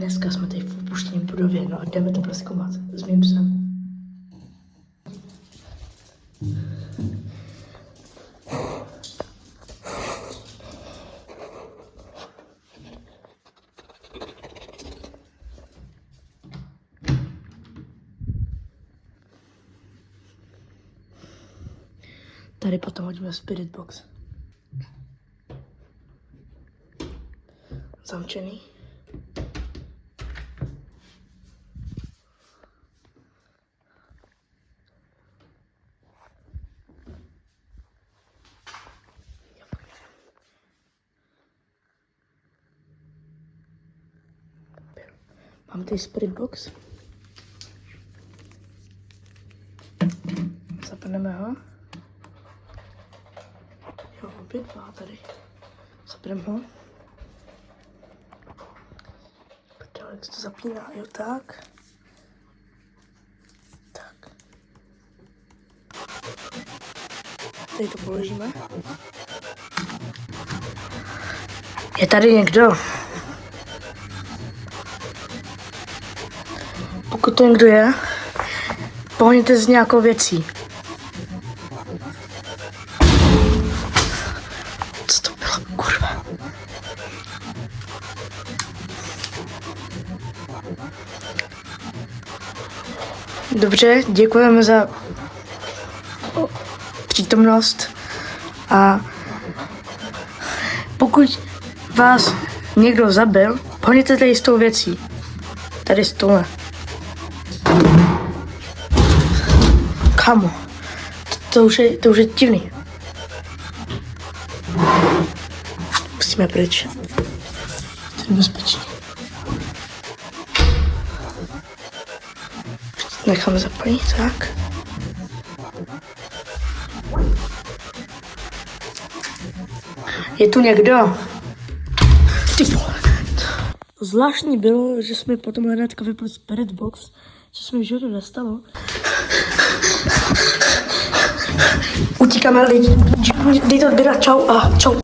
Dneska jsme tady v opuštěné budově, no a jdeme to prozkoumat s mým psem. Tady potom hodíme spirit box. Zamčený. Mám tady spirit box. Zapneme ho. Jo, opět má tady. Zapneme ho. Prdele, jak se to zapíná, jo, tak. Tak. Tady to položíme. Je tady někdo? Pokud to někdo je, pohněte s nějakou věcí. Co to bylo, kurva? Dobře, děkujeme za přítomnost a pokud vás někdo zabil, pohněte tady s tou věcí. Tady s tohle. Kámo, to už je divný. Musíme pryč. To je nebezpečný. Necháme zapojit, tak. Je tu někdo? Ty vole. Zvláštní bylo, že jsme potom hnedka vypli spirit box, co se mi v životě nestalo. Utíkáme lidi. Dej to odběrat, čau a čau.